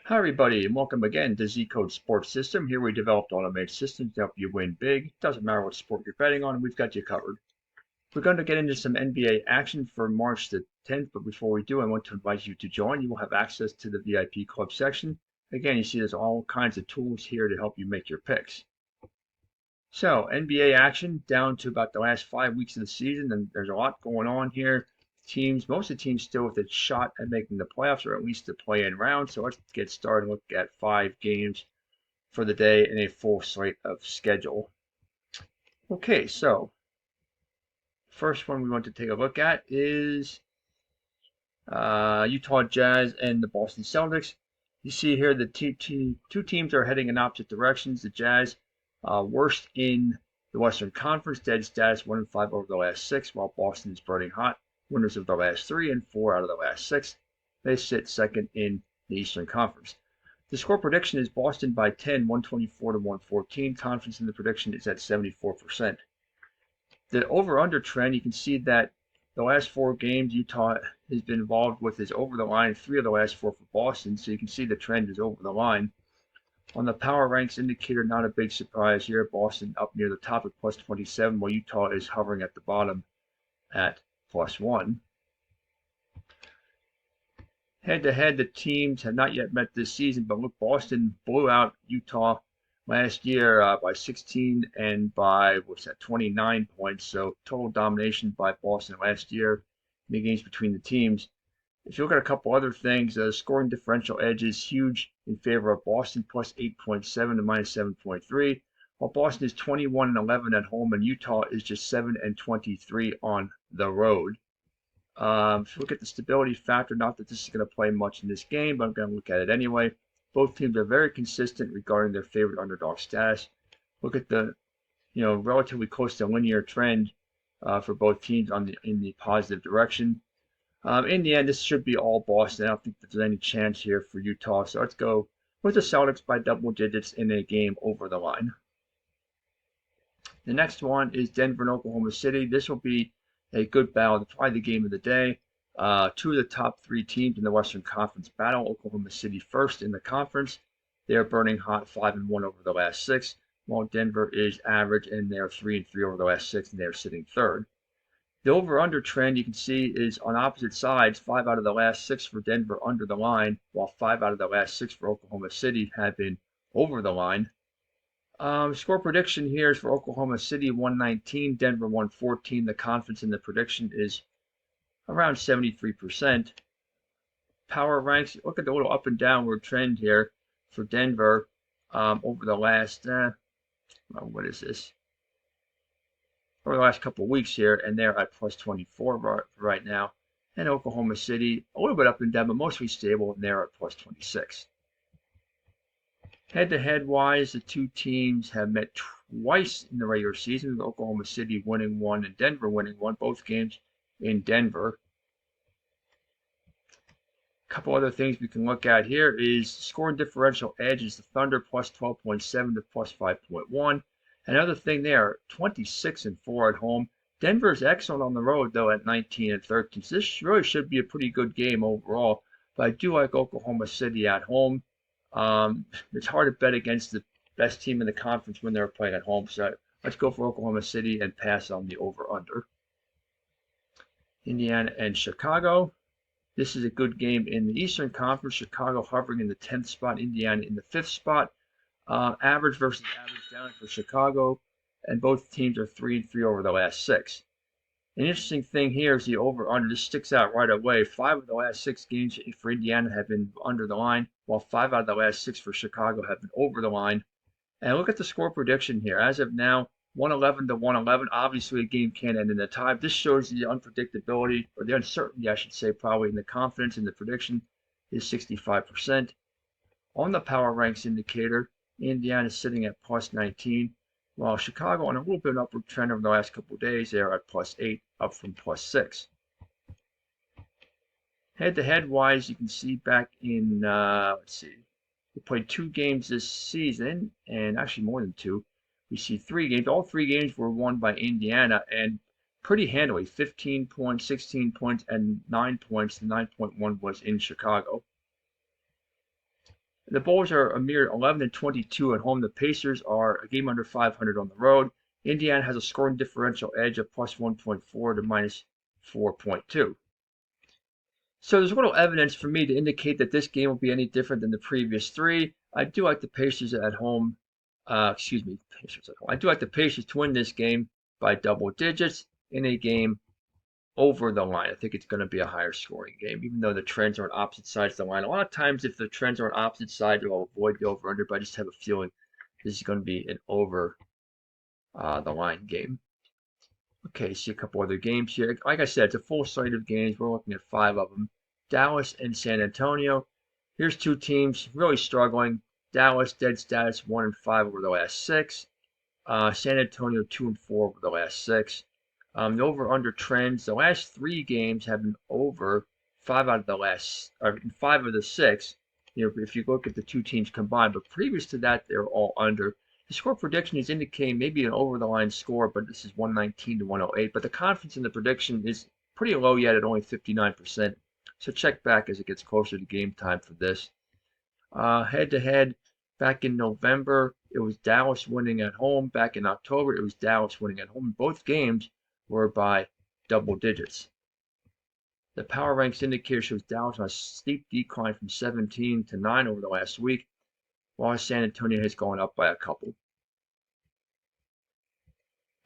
Hi everybody, and welcome again to ZCode Sports System. Here we developed automated systems to help you win big. Doesn't matter what sport you're betting on, we've got you covered. We're going to get into some NBA action for March the 10th, but before we do, I want to invite you to join. You will have access to the VIP club section. Again, you see there's all kinds of tools here to help you make your picks. So, NBA action down to about the last 5 weeks of the season, and there's a lot going on here. Most of the teams still with a shot at making the playoffs or at least the play-in round. So let's get started and look at 5 games for the day and a full slate of schedule. Okay, so first one we want to take a look at is Utah Jazz and the Boston Celtics. You see here the two teams are heading in opposite directions. The Jazz worst in the Western Conference, dead status 1-5 over the last 6, while Boston is burning hot. Winners of the last 3 and 4 out of the last 6. They sit second in the Eastern Conference. The score prediction is Boston by 10, 124 to 114. Confidence in the prediction is at 74%. The over-under trend, you can see that the last 4 games Utah has been involved with is over the line, 3 of the last 4 for Boston. So you can see the trend is over the line. On the power ranks indicator, not a big surprise here. Boston up near the top at plus 27, while Utah is hovering at the bottom at +1. Head-to-head, the teams have not yet met this season, but look, Boston blew out Utah last year by 16 and by, 29 points. So total domination by Boston last year in the games between the teams. If you look at a couple other things, the scoring differential edge is huge in favor of Boston, plus 8.7 to minus 7.3, while Boston is 21 and 11 at home, and Utah is just 7 and 23 on the road. If you look at the stability factor, not that this is going to play much in this game, but I'm going to look at it anyway. Both teams are very consistent regarding their favorite underdog status. Look at the, relatively close to linear trend for both teams in the positive direction. In the end, this should be all Boston. I don't think there's any chance here for Utah. So let's go with the Celtics by double digits in a game over the line. The next one is Denver and Oklahoma City. This will be a good battle, probably the game of the day. 2 of the top 3 teams in the Western Conference battle. Oklahoma City first in the conference. They are burning hot, 5 and 1 over the last 6, while Denver is average and they are 3 and 3 over the last 6, and they are sitting third. The over-under trend you can see is on opposite sides. 5 out of the last 6 for Denver under the line, while 5 out of the last 6 for Oklahoma City have been over the line. Score prediction here is for Oklahoma City 119, Denver 114. The confidence in the prediction is around 73%. Power ranks, look at the little up and downward trend here for Denver over the last, what is this? Over the last couple of weeks here, and they're at plus 24 right now. And Oklahoma City, a little bit up and down, but mostly stable, and they're at plus 26. Head-to-head wise, the two teams have met twice in the regular season, with Oklahoma City winning 1 and Denver winning 1, both games in Denver. A couple other things we can look at here is scoring differential edge is the Thunder plus 12.7 to plus 5.1. Another thing there, 26 and 4 at home. Denver's excellent on the road, though, at 19 and 13. So this really should be a pretty good game overall. But I do like Oklahoma City at home. It's hard to bet against the best team in the conference when they're playing at home. So let's go for Oklahoma City and pass on the over-under. Indiana and Chicago. This is a good game in the Eastern Conference. Chicago hovering in the 10th spot, Indiana in the 5th spot. Average versus average down for Chicago, and both teams are 3 and 3 over the last 6. An interesting thing here is the over-under. This sticks out right away. 5 of the last 6 games for Indiana have been under the line, while 5 out of the last 6 for Chicago have been over the line. And look at the score prediction here. As of now, 111 to 111. Obviously, a game can't end in a tie. This shows the unpredictability, or the uncertainty, I should say, probably, in the confidence in the prediction is 65%. On the power ranks indicator, Indiana is sitting at plus 19, while Chicago on a little bit of an upward trend over the last couple of days. They are at plus 8, up from plus 6. Head-to-head wise, you can see back in, let's see, we played 2 games this season, and actually more than 2. We see 3 games. All 3 games were won by Indiana, and pretty handily, 15 points, 16 points, and 9 points. The 9.1 was in Chicago. The Bulls are a mere 11-22 at home. The Pacers are a game under 500 on the road. Indiana has a scoring differential edge of plus 1.4 to minus 4.2. So there's little evidence for me to indicate that this game will be any different than the previous three. I do like the Pacers at home. Pacers at home. I do like the Pacers to win this game by double digits in a game over the line. I think it's going to be a higher scoring game, even though the trends are on opposite sides of the line. A lot of times, if the trends are on opposite sides, I'll avoid the over/under, but I just have a feeling this is going to be an over the line game. Okay, see a couple other games here. Like I said, it's a full slate of games. We're looking at 5 of them. Dallas and San Antonio. Here's two teams really struggling. Dallas dead status 1-5 over the last 6. San Antonio 2-4 over the last 6. The over/under trends. The last 3 games have been over 5 out of the last, or 5 of the 6. If you look at the two teams combined, but previous to that, they were all under. The score prediction is indicating maybe an over-the-line score, but this is 119 to 108. But the confidence in the prediction is pretty low yet at only 59%. So check back as it gets closer to game time for this. Head-to-head, back in November, it was Dallas winning at home. Back in October, it was Dallas winning at home. Both games were by double digits. The Power Ranks indicator shows Dallas on a steep decline from 17 to 9 over the last week, while San Antonio has gone up by a couple.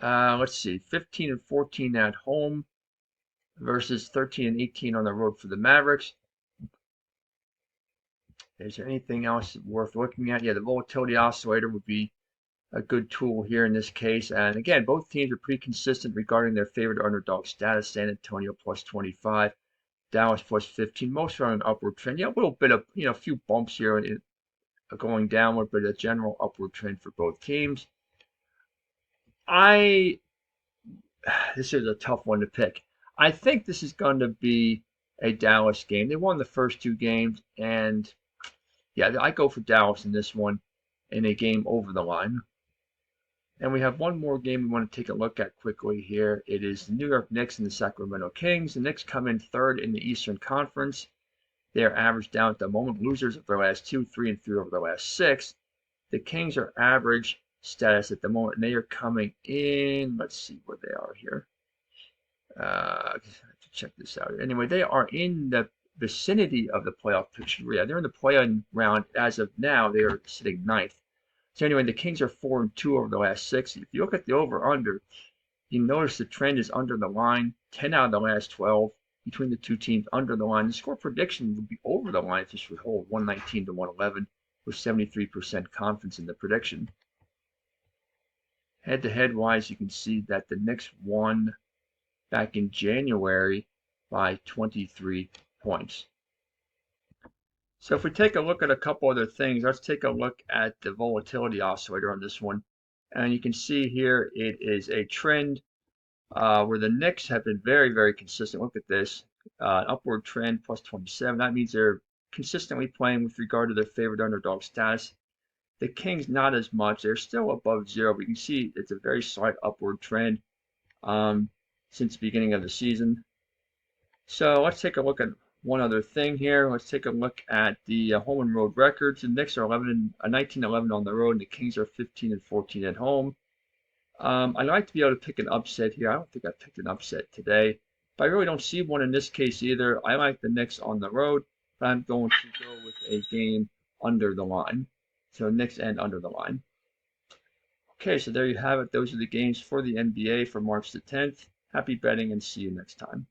Let's see, 15-14 at home versus 13-18 on the road for the Mavericks. Is there anything else worth looking at? Yeah, the volatility oscillator would be a good tool here in this case. And again, both teams are pretty consistent regarding their favorite underdog status. San Antonio plus 25, Dallas plus 15. Most are on an upward trend. Yeah, a little bit of, a few bumps here going downward, but a general upward trend for both teams. This is a tough one to pick. I think this is going to be a Dallas game. They won the first 2 games, and yeah, I go for Dallas in this one in a game over the line. And we have one more game we want to take a look at quickly here. It is the New York Knicks and the Sacramento Kings. The Knicks come in 3rd in the Eastern Conference. They are average down at the moment, losers of their last 2, 3-3 over the last 6. The Kings are average status at the moment, and they are coming in. Let's see where they are here. I have to check this out. Anyway, they are in the vicinity of the playoff picture. Yeah, they're in the play-in round as of now. They are sitting 9th. So anyway, the Kings are 4-2 over the last 6. If you look at the over/under, you notice the trend is under the line. 10 out of the last 12 between the two teams under the line. The score prediction would be over the line if this would hold 119 to 111 with 73% confidence in the prediction. Head-to-head wise, you can see that the Knicks won back in January by 23 points. So if we take a look at a couple other things, let's take a look at the volatility oscillator on this one. And you can see here it is a trend where the Knicks have been very, very consistent. Look at this, upward trend plus 27. That means they're consistently playing with regard to their favorite underdog status. The Kings not as much. They're still above 0, but you can see it's a very slight upward trend since the beginning of the season. So let's take a look at one other thing here. Let's take a look at the home and road records. The Knicks are 19-11 on the road, and the Kings are 15-14 at home. I'd like to be able to pick an upset here. I don't think I picked an upset today, but I really don't see one in this case either. I like the Knicks on the road, but I'm going to go with a game under the line. So Knicks and under the line. Okay, so there you have it. Those are the games for the NBA for March the 10th. Happy betting and see you next time.